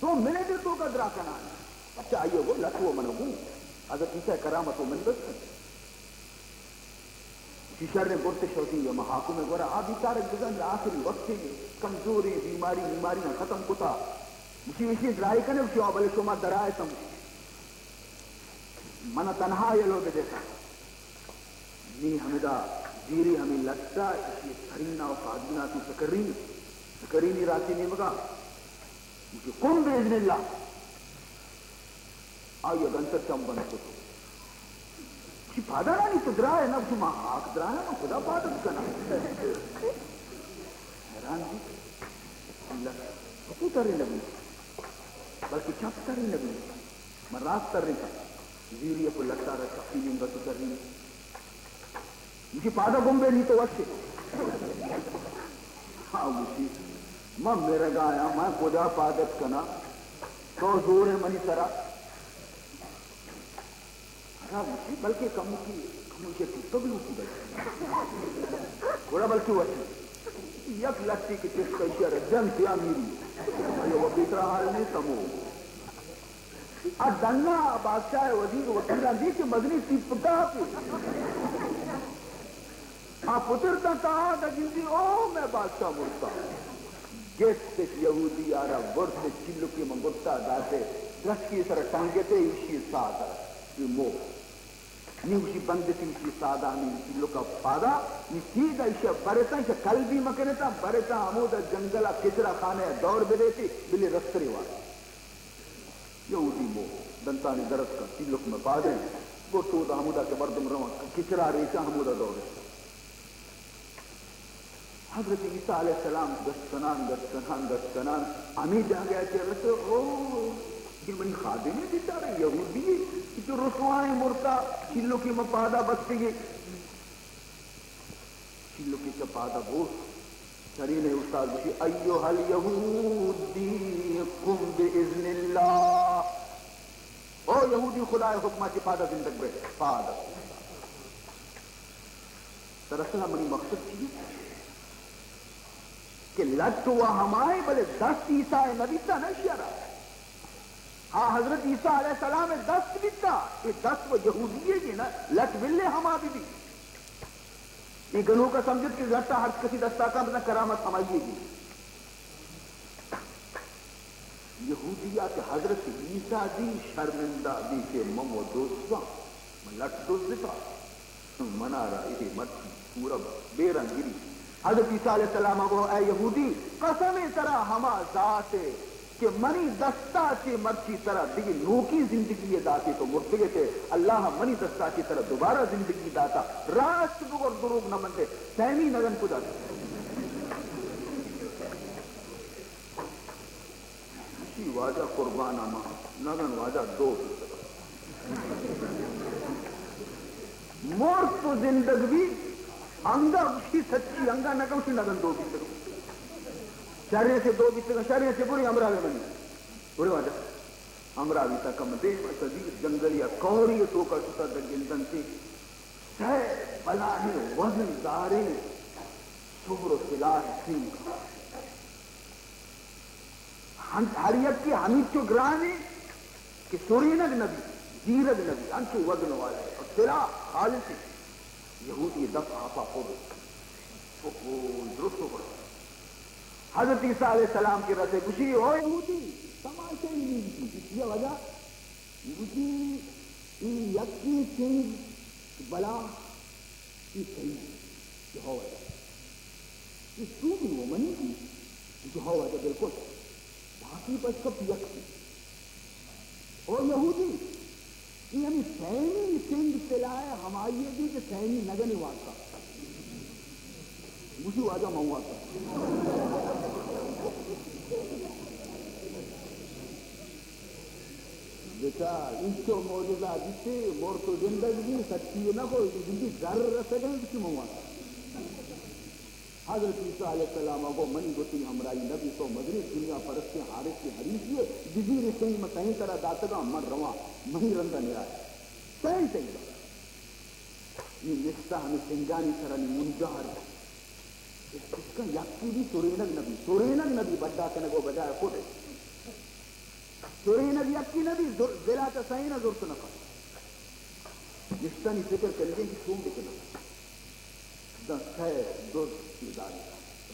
تو ملے دے تو کا درا کنا اچھا آئیو وہ لٹو منو حضرت عیسیٰ کرامت و من بس شر نے برتے شوتی یا محاکم میں گورا آبی تارک گزن آخری وقت کمزوری بیماری ختم کتا مشی درائی کنے وشی آبال شما درائے سم من تنہا یہ لوگ دیکھا نی حمدہ زیری ہمیں لگتا اسی سرینا و قادنا تو سکرینی راتی نہیں مگا مجھے کن بیذن اللہ آئیے گنتر چم بنا کتو چی پادرانی تو درائے نا شما آنکھ درائے نا خدا پادر کنا حیران جی اللہ حقو ترے نبی بلکہ چپ ترے نبی من راست تر رہی تھا زیری اپو لگتا رہا تقیلیں گا تو تر رہی مجھے پادا گمبے نہیں تو وشے ہاں مجھے میں میرے گایا میں خدا پادت کنا تو زور ہے منی سرا بلکہ کم کی تو بھی اسی بلکہ تھوڑا بلکہ وشے یک لگتی کہ کس کا اشیاء رجن سیا میری وہ بیترا حال نہیں سمو دنگا بادشاہ وزیر وکیلان دی کہ مدنی سی پٹا پی پترتا کہا تھا جنسی او میں بادشاہ مرتا گیس سے یہودی آرہ ورد میں چلو کی منگتا داتے درس کی سر ٹنگتے اسی سادہ یہ مو نیوشی بندتی اسی سادہ میں چلو کا پادا نسیدہ اسے برتا اسے قلبی مکنتا برتا عمودہ جنگلہ کچرا کھانے دور بدیتی بلی رستری والا یہودی مو دنتانی درس کا چلو میں پادیں وہ تو دا حمودہ کے مردم روان کچرا ریچا حمودہ دور حضرت عیسیٰ علیہ السلام دستنان امید جا گیا کہ رسے یہ منی خادم ہے بیچارہ یہودی کہ جو رسوائیں مرتا چلو کی مپادہ بستے گئے چلو کی چپادہ بوس شرین استاد بشی ایوہ الیہودی قم بإذن اللہ او یہودی خدا حکمہ چپادہ زندگ بیٹھ پادہ دراصل منی مقصد چیئے کہ لٹ ہوا ہمائے بلے 10 عیسیٰ نبی تا نشیہ رہا ہاں حضرت عیسیٰ علیہ السلام 10 بیتا یہ 10 وہ یہودیے گی نا لٹ بلے ہما بھی یہ گنوں کا سمجھت کہ لٹا ہر کسی دستا کا اپنا کرامت ہمائیے گی یہودیات حضرت عیسیٰ دی شرمندہ دی کے ممو دوستاں لٹ دوست دیتا منا رہا یہ مرچی پورا بیرن گری حضرت عیسیٰ علیہ السلام کو اے یہودی قسم طرح ہما ذات کہ منی دستا چے مرچی طرح دیگی نوکی زندگی داتے تو مرتگے تھے اللہ منی دستا چے طرح دوبارہ زندگی داتا راست بگر دروگ نہ منتے سہمی نگن کو داتا اسی واجہ قربان آما نگن واجہ 2 مرت تو زندگی انگا اسی سچی انگا نگا اسی نگن 2 بیتر شہرے سے 2 بیتر شہرے سے پوری امراوی بنی پوری واجہ امراوی تا کم دے صدیق جنگلیا کوری تو کا ستا در گلدن سے سہ بلاہی وزن دارے صبر و سلاح سنگ حریت کی حمید چو گرانے کہ سورینگ نبی جیرگ نبی انچو وزن والے اور سلاح خالصی یہودی دفع آپا خود درست ہو پڑا حضرت عیسیٰ علیہ السلام کی رسے کشی ہو یہودی تماشے ہی نہیں کی یہ وجہ یہودی یکی سنگ بلا کی صحیح جو ہو وجہ اس تو بھی وہ منی کی جو ہو وجہ بالکل باقی پر سب یکی اور یہودی یہ ہمیں سینی سنگ سلائے ہماری بھی کہ سینی نگنی واسطہ مجھے واجہ مواتا بیٹا اس کو موجودہ جسے مور تو زندگی سچی نہ کوئی زندگی ذر رسے گئے کسی مواتا حضرت عیسیٰ علیہ السلام کو منی گوتی ہمرائی نبی تو مدنی دنیا پرست کے حارث کی حریفیے جزیر سنگ میں کہیں طرح داتگاں من رواں مہی رندہ نرائے کہیں تیگا یہ نشتہ ہمیں سنگانی سرانی منجار ہے اس کا یکی بھی سورینگ نبی بڑھا کنگو بجائے خود ہے سورین یکی نبی ذلات سین زرت نفر نشتنی فکر کردیں کہ سوم بکنا دن خیر دوز چیزانی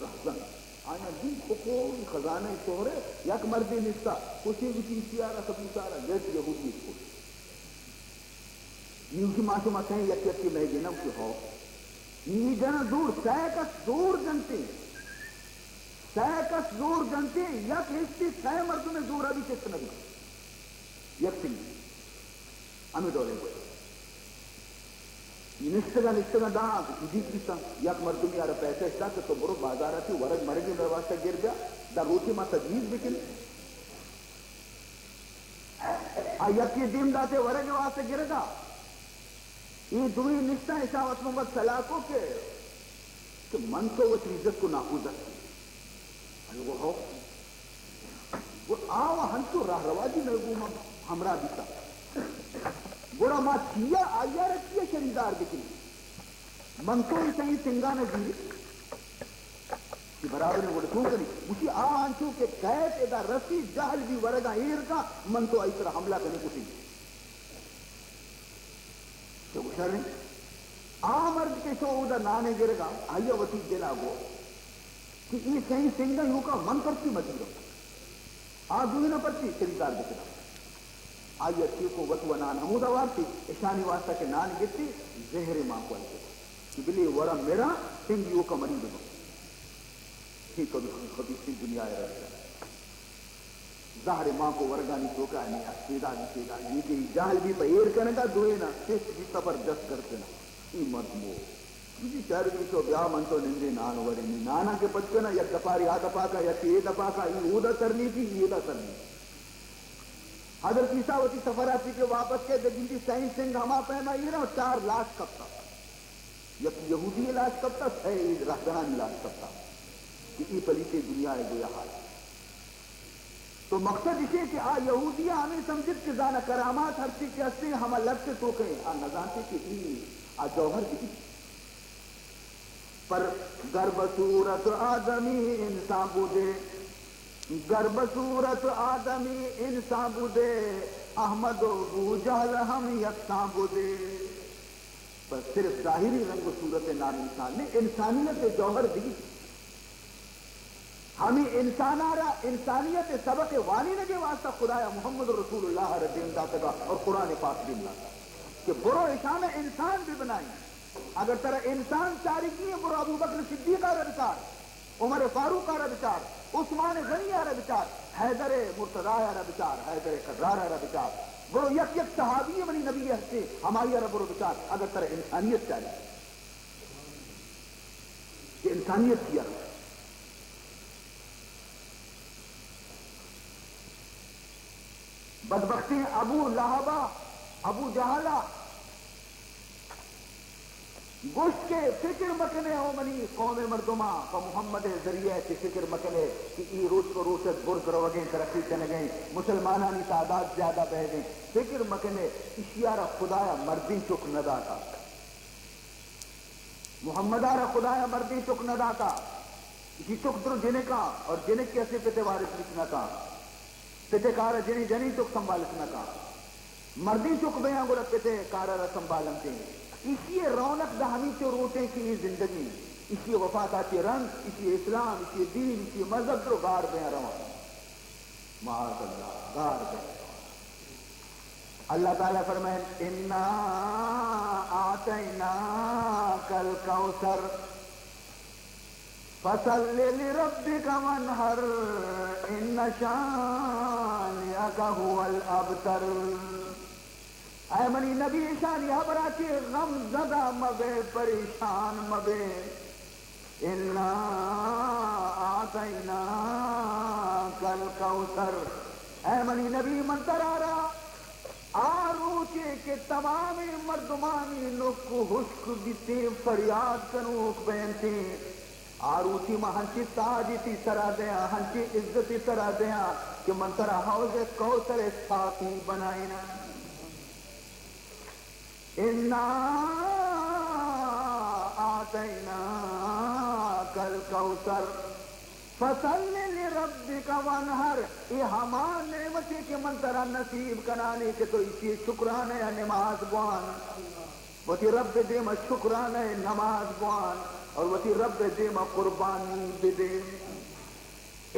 رحزن آیا دن خکوری خزانہ شہرے یک مردی نشتا کسی کسی سیارہ کبھی سارا گیت یہودی کھوش یہ کی ماشو مکہیں یک یکی میں جنم کی ہو یہ جنا دور سیکس دور جنتے سیکس زور جنتے یک ہستی سہ مرد میں زور ابھی چست نبی یک سنگی ہمیں دولے گئے یہ نشتگا داں جدید بیسا یک مرد میں آرہ پیسے اشتا کہ تو برو بازارہ تھی ورگ مرگی میں واسطہ گر گیا دا روٹی ماں تجویز بکن یک یہ دیم داتے ورگ واسطہ گر گا یہ دوئی نشتہ اشاوت محمد صلاح کو کہ من تو وہ عزت کو ناخوزت وہ ہو وہ آوہ ہنسو راہ رواجی میں گوما ہمراہ بیتا گوڑا ماں چیا آیا رکھیا شریدار بکنی من تو اسے سنگانا جیلی کہ برابر نے گوڑا کیوں کرنی مجھے ہنسو کہ قید ادا رسی جہل بھی ورگا ایر کا من تو اس طرح حملہ کرنے کو سنگی کہ وہ شر نہیں مرد کے شو ادھر نانے گر گا آئیے وطی دلا گو کہ یہ کہیں سنگا یوں کا من کرتی مجھے آدھوئی نہ پرتی شریدار بکنا آئیے اچھی کو وطو نان حمودہ وارتی اشانی واسطہ کے نان گتی زہر ماں کو آئیے کہ بلی ورہ میرا سنگ یوں کا منی دنو ہی کبھی خبیصی دنیا رہتا ظاہر ماں کو ورگانی چوکا ہے نہیں سیدھا نہیں سیدھا یہ کہ جاہل بھی پہیر کرنے کا دوئے نا سیس بھی زبردست کرتے نا ای مردمو کسی شہر بھی تو بیا من تو نندے نان ورنی نانا کے پچھے نا یک دفاری آ دفا کا یک یہ دفا کا یہ اودا کرنی تھی یہ دا کرنی حضرت عیسیٰ وتی سفراتی کے واپس کے جن کی سائن سنگ ہما پہنا یہ نا 4 لاش کب تھا یک یہودی لاش کب تھا سید رہدرانی لاش کب تھا کسی پلیتے دنیا ہے گویا حال تو مقصد اسے کہ یہودیہ ہمیں سمجھت کہ زانا کرامات ہر چیز کے ہستے ہم لگ سے تو کہیں نظانتے کہ جوہر بھی پر گرب صورت آدمی انسان بودے گرب صورت آدمی انسان بودے احمد و ابو جہل ہم یکساں بودے پر صرف ظاہری رنگ و صورت نام انسان نے انسانیت جوہر دی ہمیں انسان آ رہا انسانیت سبق وانی نے کے واسطہ خدایا محمد رسول اللہ رضیم داتا گا اور قرآن پاک بھی لاتا کہ برو اشان انسان بھی بنائی اگر طرح انسان تاریخی ہے برو ابو بکر صدیق آ رہا بچار عمر فاروق آ رہا بچار عثمان غنی آ رہا بچار حیدر مرتضی آ رہا بچار حیدر کرار آ رہا بچار برو یک صحابی بنی نبی ہستے ہماری آ رہا برو بچار اگر طرح انسانیت چاہیے کہ انسانیت کیا بدبختی ابو لہبا ابو جہلا گوشت کے فکر مکنے ہو منی قوم مردما کا محمد ذریعہ کی فکر مکنے کہ ای روز کو روشت برز رو گئیں ترقی چلے گئیں مسلمانانی تعداد زیادہ بہ گئیں فکر مکنے اشیارہ خدایا مردی چک ندا تھا محمدارہ خدایا مردی چک ندا تھا اسی چک در جنے کا اور جنے کیسے پتے وارث لکھنا کا پتے کارا جنی جنی چک سنبھالنا کا مردی چک بیاں گوڑا پتے کارا را سنبھالنتے اسی رونق دہمی چو روٹے کی زندگی اسی وفاتاتی رنگ اسی اسلام اسی دین اسی مذہب تو گار بیاں روان معاذ اللہ گار بیاں اللہ تعالیٰ فرمائے انا آتیناک الکوثر فصل لربک وانحر ان شانئک هو الابتر اے منی نبی شانی حبرہ کے غم زدہ مبے پریشان مبے انا آتیناک الکوثر اے منی نبی منتر آ رہا آروچے کے تمام مردمانی نک حشک بیتے فریاد کنوک بینتے آروچی میں ہنچی تاجی تی سرا دیا ہنچی عزتی سرا دیا کہ منترہ حوض کوثر ساقی بنائینا انا آتیناک الکوثر فصل لربک وانحر، یہ ہمان نعمتیں کہ من ترا نصیب کنانے کے تو اسی شکرانے نماز بوان، وتی رب دیما شکرانے نماز بوان، اور وتی رب دیما قربانی بدے.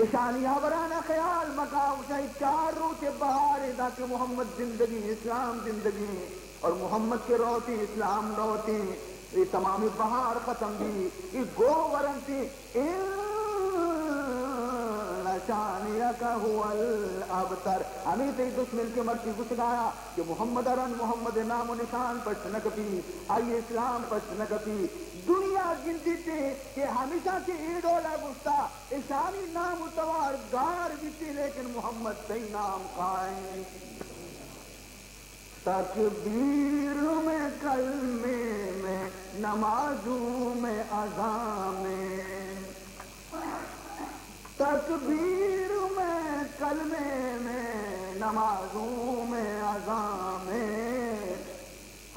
اشانیہ برانا خیال مکاو شاہی چار روچے بہار دا کہ محمد زندگی اسلام زندگی اور محمد کے روتی اسلام روتی، یہ تمامی بہار ختم بھی یہ گو ورنتی شانیک هو الابتر. ہمیں تے دشمن کے مرچی گھس گایا کہ محمد ارن محمد نام و نشان پشت نہ کپی، آئی اسلام پشت نہ کپی. دنیا گنتی تھے کہ ہمیشہ کی ایڈولا گستا اشانی نام اتوار گار بھی تھی، لیکن محمد تی نام قائم. تکبیر میں کلمے میں نمازوں میں اذان میں، تکبیر میں کلمے میں نمازوں میں اذان میں،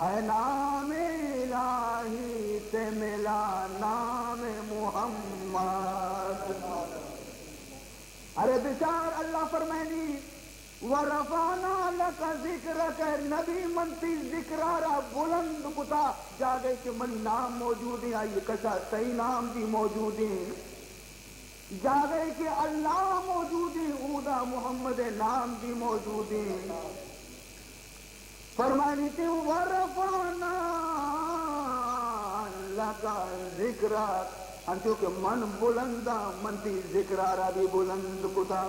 ہے نام الہی سے ملا نام محمد. ارے بشار اللہ فرمائنی وَرَفَعْنَا لَكَ ذِكْرَكَ، نبی منتی ذکرارا بلند کتا جاگے کہ من نام موجود ہیں، آئیے کشا صحیح نام بھی موجود ہیں، جاگے کہ اللہ موجود ہیں، اودا محمد نام بھی موجود ہیں. فرمانی تھی وَرَفَعْنَا لَكَ ذِكْرَكَ، انچو کہ من بلندا منتی ذکرارا بھی بلند کتا.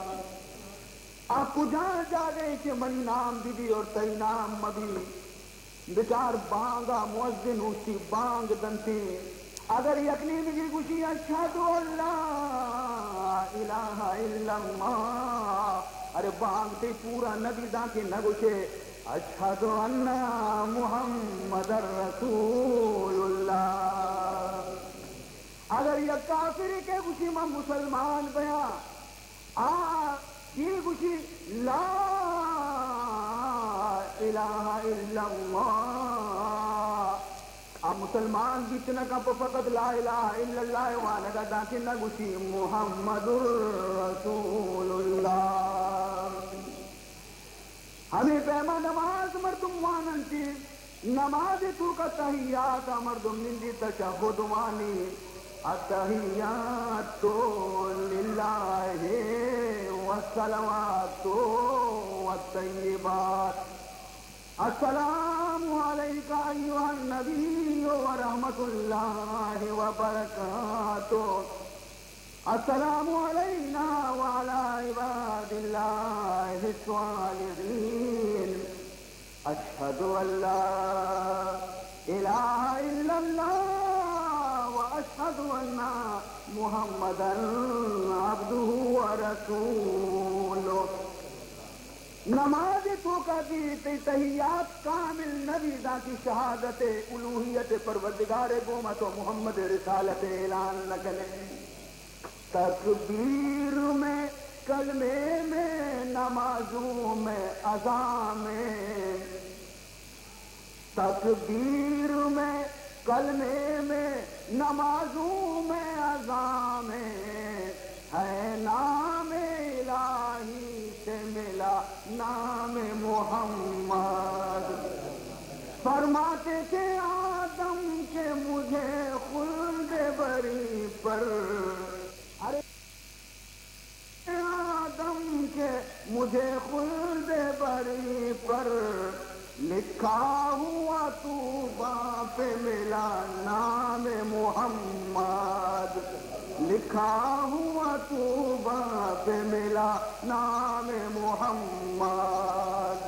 آپ کو جان جا گئے کہ منی نام بھی اور تی نام مبی بچار بانگا مؤذن اسی بانگ دنتے. اگر یکنی بھی گوشی اشہد اللہ الہ الا اللہ، ارے بانگ تے پورا نبی دا کے نہ گوشے اشہد ان محمد رسول اللہ. اگر یک کافر کے گوشی میں مسلمان بیان یہ گوشی لا الہ الا اللہ، اب مسلمان جتنا کا فقط لا الہ الا اللہ وانا کا داکن نہ گوشی محمد رسول اللہ. ہمیں پیما نماز مردم واننتی، نماز تو کا تحیات مردم نندی تشہد وانی. التحیات للہ والصلوات والطیبات. السلام علیکہ ایہا النبی ورحمت اللہ وبرکاتہ. السلام علینا وعلی عباد اللہ الصالحین. اشہد ان لا الہ الا اللہ واشہد ان محمدا عبدہ ورسولہ. نماز تو کا دی تحیات کامل نبی دا کی شہادت الوہیت پروردگار گومت و محمد رسالت اعلان نکلے. تکبیر میں کلمے میں نمازوں میں اذان میں، تکبیر میں کلمے میں نمازوں میں اذان میں، ہے نام الہی سے ملا نام محمد. فرماتے تھے آدم کے مجھے خلد بری پر، ارے آدم کے مجھے خلد بری پر، لکھا ہوا تو باپ ملا نام محمد. لکھا ہوا تو باپ ملا نام محمد.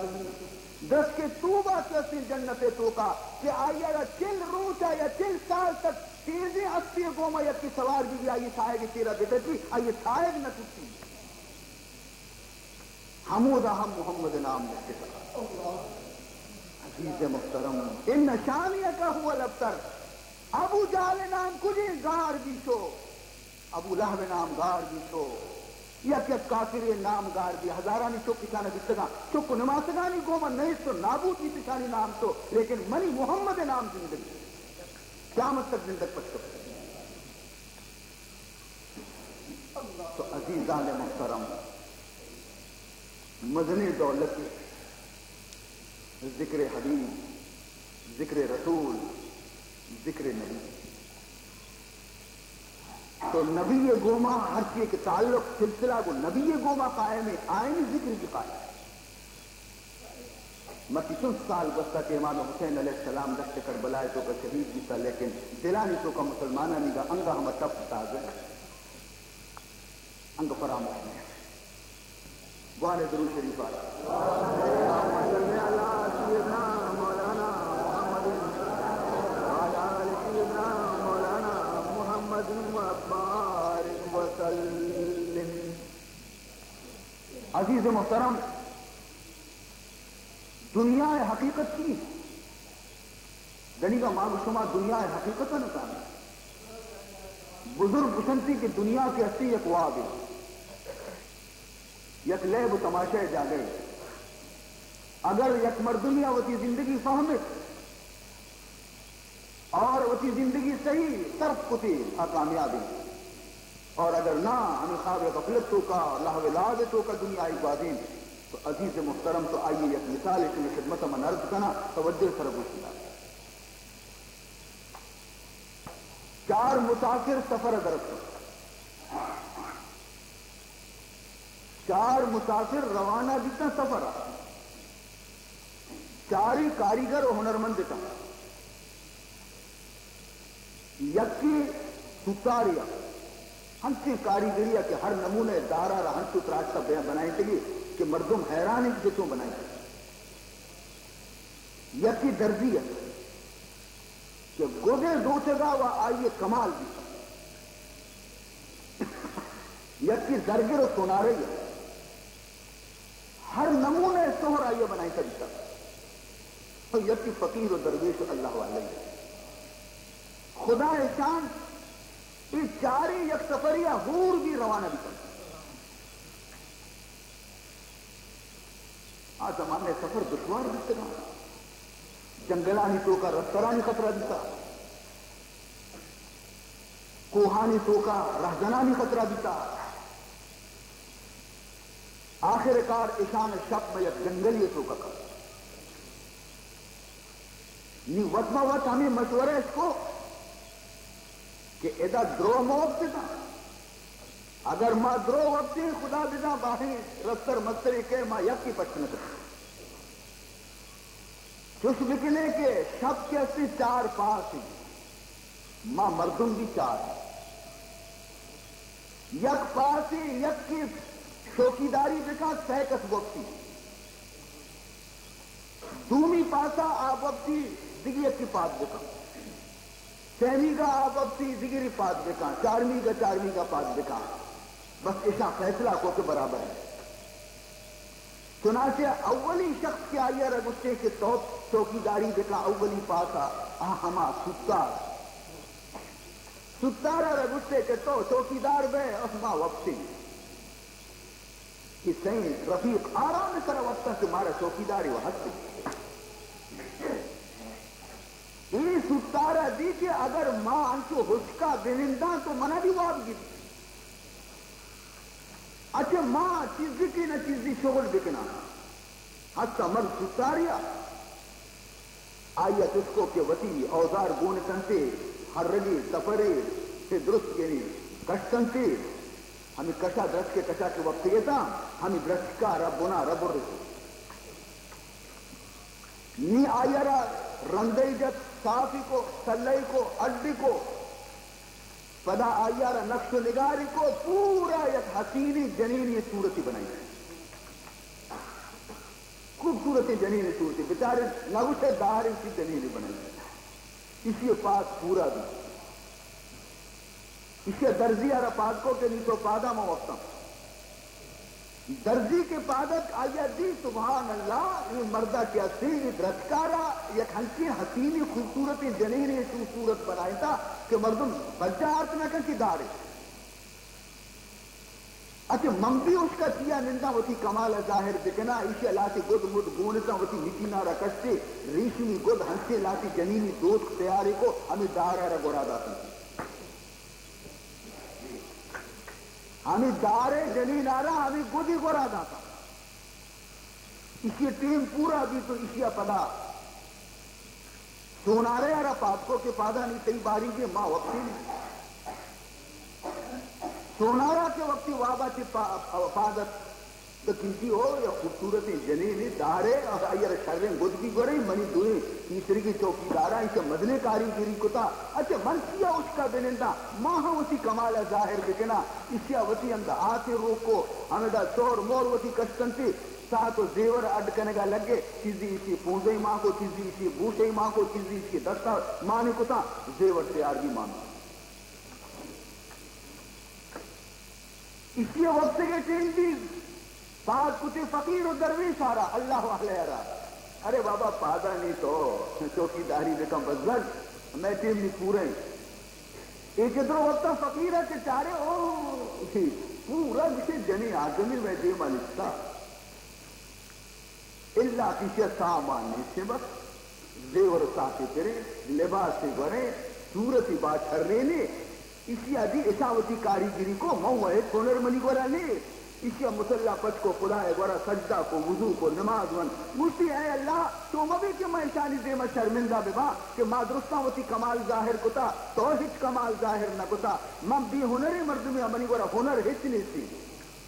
دس کے توبہ سے جنت تو کا کہ آئیے گا چل روچا یا چل سال تک تیزی اسی گوما یا کی سوار بھی آئیے سائے گی تیرا بیٹے تھی آئیے سائے گی نہ تھی حمودہ ہم محمد نام نے کہا. عزیز محترم ان شانیہ کا ہوا الابتر. ابو جہل نام کجی گار بھی شو، ابو لہب نام گار بھی شو، یا کہ کافر نام گار بھی ہزارانی چوک کسانا بستگا چوک نماسگانی گوما نہیں تو نابود بھی پشانی نام تو، لیکن منی محمد نام زندگی قیامت تک زندگ پچ کر. تو عزیزان محترم، مزن دولت، ذکر حبیب، ذکر رسول، ذکر نبی، تو نبی گوما ہر چیز کے تعلق سلسلہ کو نبی گوما قائم ہے، آئین ذکر کی قائم ہے۔ مکیسن سال بستا کہ امام حسین علیہ السلام دست کربلا تو کا شہید بھی تھا، لیکن دلانی تو کا مسلمانہ نہیں گا انگا ہم تب تازہ انگ فراموش نہیں بوان درود شریف محمد مبارک وسلم۔ عزیز محترم، دنیا حقیقت کی دنی کا ماں شما دنیا حقیقت نہ کہا بزرگ بسنتی کی دنیا کے ہستی یک واب یک لیب و تماشے جا گئے، اگر یک مردمیا وتی زندگی فہمت اور وتی زندگی صحیح طرف کتی کامیابی، اور اگر نہ ہمیں خواب غفلتوں کا لہو لعبتوں کا دنیا بازین، تو عزیز محترم تو آئیے ایک مثال اس میں خدمت من عرض کرنا، توجہ فرگوش کیا۔ 4 مسافر سفر درست، 4 مسافر روانہ جتنا سفر، 4 ہی کاریگر و ہنرمند تھا، یکی ستاریا ہنچے کاریگریہ کے ہر نمونے دارا رہا ہنچو تراج کا بنائیں تھے کہ مردم حیران ہیں کہ کیوں بنائیں تھے، یکی درزیت کہ گوگے دوچے گا وہ آئیے کمال بھی، یکی درگر و سونارے ہر نمونے سہر آئیے بنائیں تھے، تو یکی فقیر و درویش اللہ علیہ خدا شان یہ 4 یک سفریہ حور بھی روانہ بھی کرتا۔ آج زمانے سفر دشوار بھی کرنا، جنگلانی تو کا رسترانی خطرہ دیتا، کوہانی تو کا رہزنانی خطرہ دیتا، آخر کار اشان شب میں یک جنگلی تو کا کر نی وطمہ وط ہمیں مشورہ اس کو کہ ادا درو موقت تھا، اگر ماں درو وقتی خدا دینا باہیں رفتر مستری کے ماں یک کی پچھنے کر چش بکنے کے شب کے اسی 4 پاس ہیں، ماں مردم بھی 4 یک پاس ہی یک کی شوکیداری بکا سہکس وقتی دومی پاسا آپ وقتی دیگی کی پاس بکا، 6ویں کا آپ وقتی دیگری پاس بکا، 4ویں کا پاس بکا، بس ایسا فیصلہ کو کے برابر ہے۔ چنانچہ اولی شخص کے آئیے رگستے کے چوکیداری بکا اولی پاسا ہما ستارہ رگستے کے تو چوکیدار بے اسما وقتی کہ صحیح رفیق آرام سر وقتا کہ مارا چوکیداری وہ ہستی یہ ستارہ دی کہ اگر ماں انچو حسکا بنندہ تو منہ بھی واب گی، اچھا ماں چیزی کی نہ چیزی شغل بکنا حتی مرد ستاریا آیت اس کو کہ وطی اوزار گون کنتے ہر رگی سفرے سے درست یعنی کش کنتے ہمیں کشا درست کے کشا کے وقت یہ تھا ہمیں درست کا ربنا رب الرسول نی آئیرہ رندئی جت صافی کو سلئی کو اڈی کو پدا آئیارہ نقش و نگاری کو پورا یک حسینی جنینی صورتی بنائی، خوبصورتی جنینی صورتی بیچارے نگوش داری کی جنینی بنائی، اسی پاس پورا بھی اسی درزی آرہ پاس کو کہ نہیں تو پادا موقتا درزی کے پادک آیا دی سبحان اللہ یہ مردہ کیا سی درجکارا یک ہنچی حسینی خوبصورتی جنینی صورت بنائی تھا کہ مردم بچہ آرت نہ کر کی دارے، اچھا منبی اس کا کیا نندہ ہوتی کمال ظاہر بکنا ایشی لاتی گد مد گونتا ہوتی نکینا رکشتے ریشمی گد ہنچے لاتی جنینی دوست تیارے کو ہمیں دارہ رگورا داتی ہمیں دارے جنین آ رہا ہمیں گودی گورا داتا اسی ٹیم پورا بھی تو اسی پدا سونارے آ رہا پاپ کو کہ پادا نہیں تئی باری کے ماں وقتی نہیں سونارا کے وقتی وابا کی پادت تو کسی ہو یا خوبصورت جنین دارے اور ایر شریں گد کی گورے منی دوئے تیسری کی چوکی دارا اسے مدنے کاری گیری کتا اچھا من کیا اس کا بنندہ ماہا اسی کمال ظاہر بکنا اسی وطی اندہ آتے روکو ہمیں دا سور مور وطی کشتنتی ساتھ و زیور اڈکنے گا لگے چیزی اسی پونزے ماں کو چیزی اسی بوشے ماں کو چیزی اسی دستا مانے کتا زیور سے آرگی ماں اسی وقت کے ٹیم بھی بعد کچھ فقیر و درویش آ رہا اللہ والے آ رہا ارے بابا پادا نہیں تو چوکی داری بکم بزرگ میں ٹیم نہیں پورے ایک ادھر وقت فقیر ہے کہ چارے پورا جسے جنی آدمی میں دے مالکتا اللہ کسی سامان سے بس زیور ساتھ کرے لباس سے گرے صورتی بات ہر لینے اسی ادھی اشاوتی کاریگری کو موے کونر منی گورا لے اسی مسلح پچ کو خدا ہے گورا سجدہ کو وضو کو نماز ون مجھتی اے اللہ تو مبی کہ میں شانی دے میں شرمندہ ببا کہ ما درستہ ہوتی کمال ظاہر کتا تو ہچ کمال ظاہر نہ کتا من بھی ہنری مردمیا منی گورا ہنر ہچ نہیں سی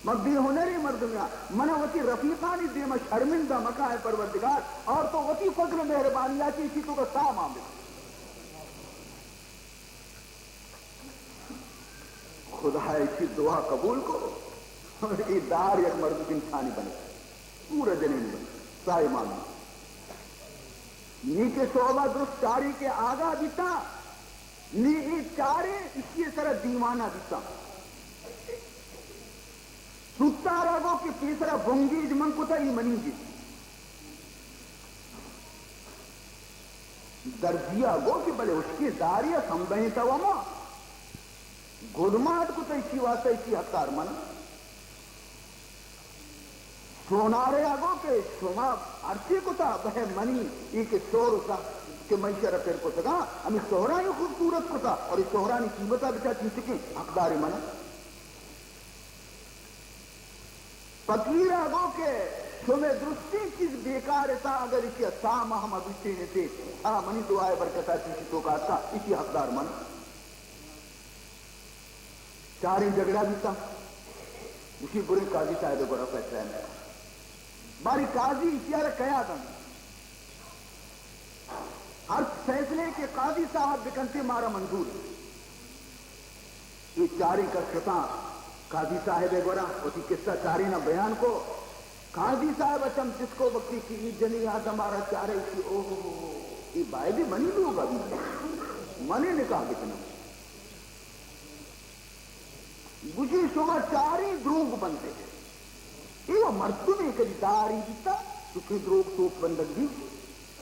من بھی ہنری مردمیا منہ ہوتی رفیقانی دے میں شرمندہ مکہ ہے پروردگار اور تو ہوتی فضل مہربانی آتی اسی تو کا سام آمد خدا اسی دعا قبول کو یہ دار یک مرد انسانی بنے پورا جنین بنے سائے مانو نیچے صوبہ درست چاری کے آگا دیتا نی چارے اسی طرح دیوانہ دیتا ستا رگو کہ تیسرا بنگیج من کو تا یہ منی جی درجیہ گو کہ بلے اس کی داریہ سمبہتا وما گدمات کو تا اسی واسطہ اسی حقار من سونارے آگو کہ شما عرصی کو تا بہ منی ایک سور سا کہ منشر پھر کو سکا ہمیں سہرانی خوبصورت کو تا اور اس سہرانی قیمتہ بچا چیز سکیں حقدار منا فقیر آگو کہ شما درستی چیز بیکار تا اگر اسی سام ہم ابیتے ہیں تھے منی دعائے برکتہ چیزی تو کہتا اسی حقدار منا چاریں جگڑا دیتا اسی برے قاضی صاحب کو رفع ہے میرا باری قاضی اشیارہ کیا تھا ہر فیصلے کے قاضی صاحب بکنتے مارا منظور یہ چاری کا شتا قاضی صاحب گورا اسی قصہ چاری نہ بیان کو قاضی صاحب اچم جس کو وقتی کی یہ جنی یاد ہمارا چارے کی یہ بھائی بھی منی لوگ ابھی منی نے کہا کتنا گجی شما چاری دروگ بنتے ہیں یہ مرد میں کبھی داری دیتا تو کہ دروگ توپ بندگ دی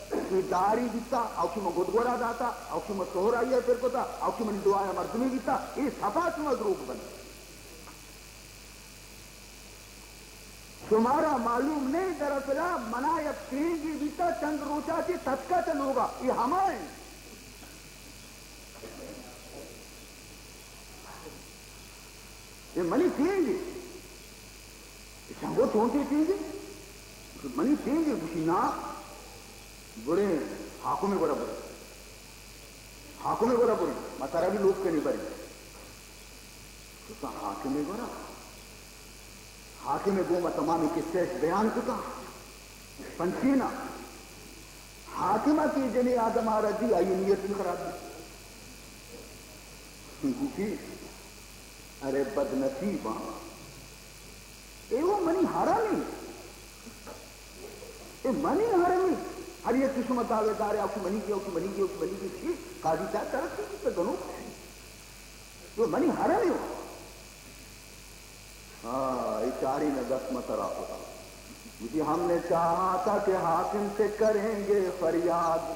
کہ داری دیتا اوکی میں گدگورا داتا اوکی میں سہر آئی ہے پھر کو تا اوکی میں دعایا مرد میں دیتا یہ صفا شما دروگ بند تمہارا معلوم نہیں دراصلہ منا یا تیزی دیتا چند روچا سے تھکا چلوگا یہ ہمارے یہ منی تیزی وہ چونتے چیزیں منی چینج کسی نہ بڑے ہاکوں میں برابر ہاکوں میں برابر مسارا بھی لوگ کے نہیں بڑے ہاکوں میں برا ہاکوں میں گو میں تمام قصے بیان کتا پنچینا حاکمہ کی جنہیں آدم آ رہا جی آئی نیت میں خراب دی ارے بد نصیب وہ منی ہارا نہیں یہ منی ہارا نہیں ہر یہ قسمت دعوے دار ہے آپ کی منی کی منی کی قاضی صاحب طرف سے دونوں وہ منی ہارا نہیں ہو ہاں اشاری میں دس مسئلہ ہوتا کیونکہ ہم نے چاہا تھا کہ حاکم سے کریں گے فریاد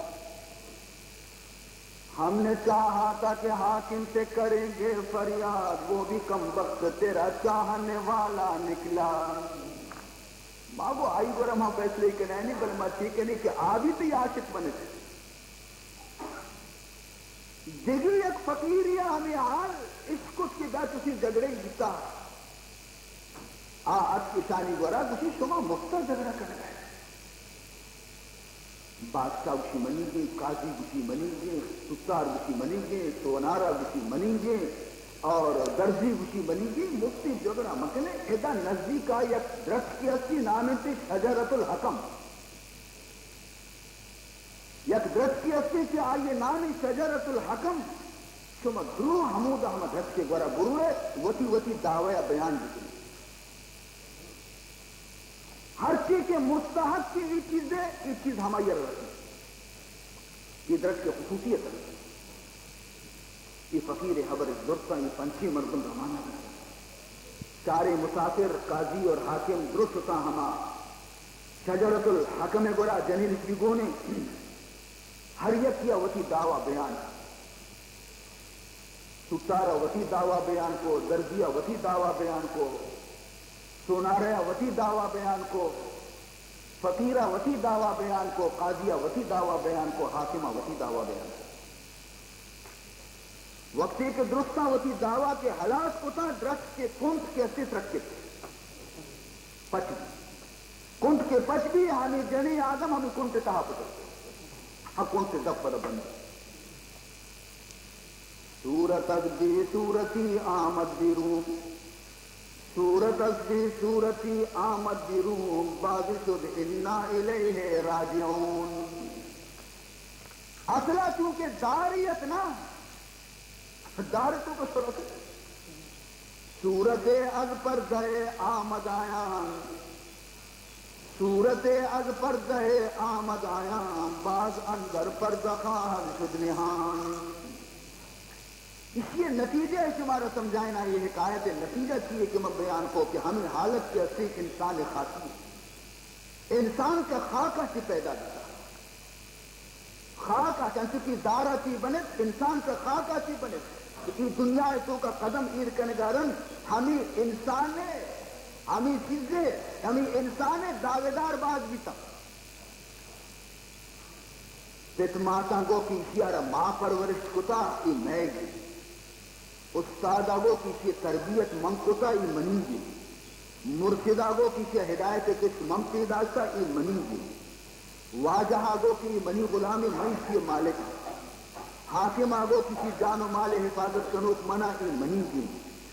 ہم نے چاہا تھا کہ حاکم سے کریں گے فریاد وہ بھی کم وقت تیرا چاہنے والا نکلا بابو آئی گورا ماں فیصلے کے نہیں بل ماں ٹھیک ہے نہیں کہ آبی تو عاشق بنے تھے دیکھیے ایک فقیر یا ہمیں حال اس کچھ کی بات اسی جگڑے ہی دیتا آت کسانی گورا کسی شما مختار جگڑا کر گئے بادشاہ کسی منی گے قاضی کسی منی گے ستار کسی منی گے سونارا کسی منی گے اور درزی کسی منی گے مفتی جگڑا مکنے ایدا نزدیک یک درخت کی اسی نام تے شجرۃ الحکم یک درخت کی اسی سے آئیے نام شجرۃ الحکم شما گروہ حمود احمد حق کے گورا گروہ ہے وتی دعویٰ بیان بکنے ہر چیز کے مستحق کی یہ چیز ہے یہ چیز ہماری رکھیں یہ درخت کی خصوصیت ہے یہ فقیر حبر درستہ یہ پنچھی مردم رمانا ہے چارے مسافر قاضی اور حاکم درستہ ہما شجرۃ الحکم گورا جنیل شیگوں نے ہر یک کیا وتی دعویٰ بیان ستارہ وتی دعویٰ بیان کو درزیہ وتی دعویٰ بیان کو سونارہ وتی دعویٰ بیان کو فقیرہ وتی دعویٰ بیان کو قاضیہ وتی دعویٰ بیان کو حاکمہ وتی دعویٰ بیان کو وقتی کے درستہ وتی دعویٰ کے حالات کو تھا درخت کے کنٹ کیسے رکھتے پچ کنٹ کے پچ بھی ہمیں جنی آدم ہمیں کنٹ کہا پکڑتے ہم کنٹ سے دفر بند سورت اگدی سورتی آمد دی روح سورت اگدی سورتی آمد دی روح باز شد انا الیہ راجعون اصلہ چونکہ داریت نا دارتوں کو صورت سورت از پردہ آمد آیان سورت از پردہ آمد آیان باز اندر پردہ خواہد شد نہان اس لیے نتیجہ شمارا سمجھائنا یہ حکایت نتیجہ چاہیے کہ میں بیان کو کہ ہمیں حالت کے اصلی انسان خاکی انسان کا خاکہ سے پیدا کیا خاکہ چنچکی دارہ چی بنے انسان کا خاکہ چی بنے کہ دنیا تو کا قدم ایر کنگارن ہمیں انسان نے ہمیں چیزیں ہمیں انسان دعویدار باز بھی تھا پیت ماتا گو کی سیارہ ماں پرورش کتا ای میں گی استاد آگو کسی تربیت منکتا ای منی گی مرشد آگو کسی ہدایت کس ممتی داشتا ای منی گی واجہ آگو کی منی غلامی منشی مالک حاکم آگو کسی جان و مال حفاظت کنوک منع ای منی گی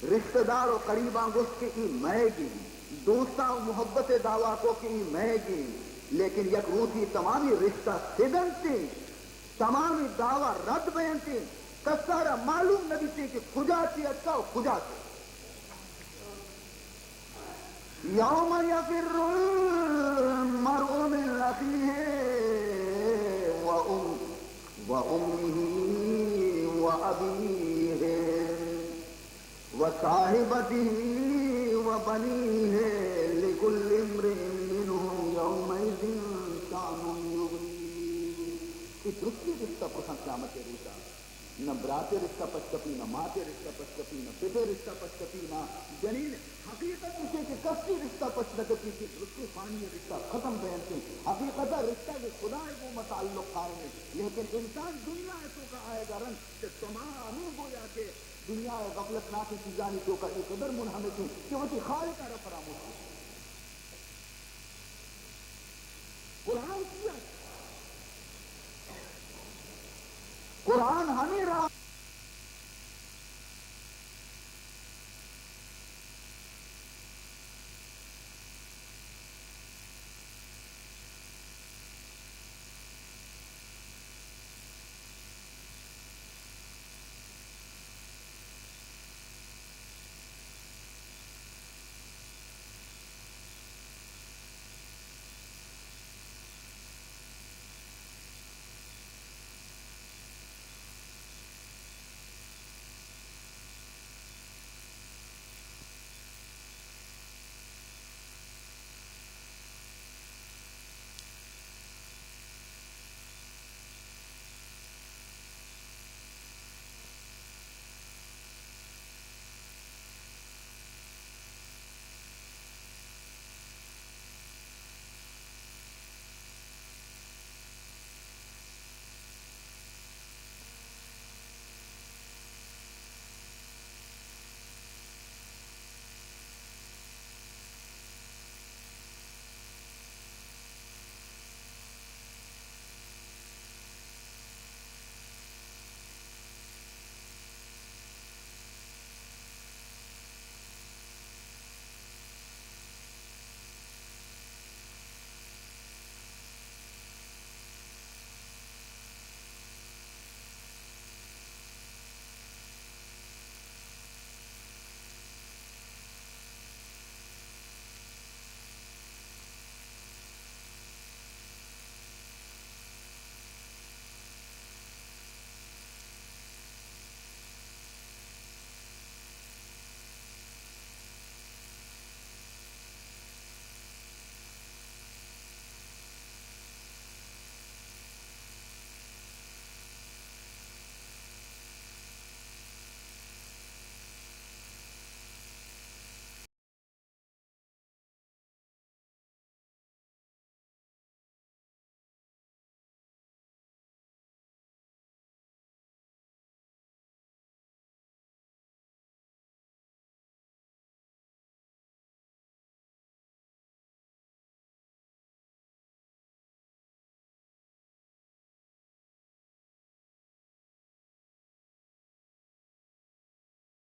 رشتہ دار و قریب آگوش کے ای میں گی دوستاں و محبت دعویٰ کو کی ای میں گی لیکن یک روحی تمامی رشتہ سدنتی تمامی دعویٰ رد بیانتی کسارا معلوم نبی تھی کہ خدا تھی اچھا و خدا تھی یوم یفر المرء من اخیہ وامہ وابیہ وصاحبتہ وبنیہ لکل امرئ منہم یومئذ شأن یغنیہ یہ درستی رشتہ پسند قیامت کے روزہ نہ براتے رشتہ پشکپی نہ ماتے رشتہ پشکپی نہ پتے رشتہ پشکپی نہ جنین حقیقت اسے کہ کسی رشتہ پشکپی کی رشتہ فانی رشتہ ختم بیانتے حقیقت رشتہ کہ خدا ہے وہ متعلق قائم ہے لیکن انسان دنیا ہے تو کا آئے گا رن کہ تمام گویا کہ دنیا غفلت ناکی چیزانی تو کا ایک قدر منحمد ہے کہ وہ خالق کا رفراموش ہے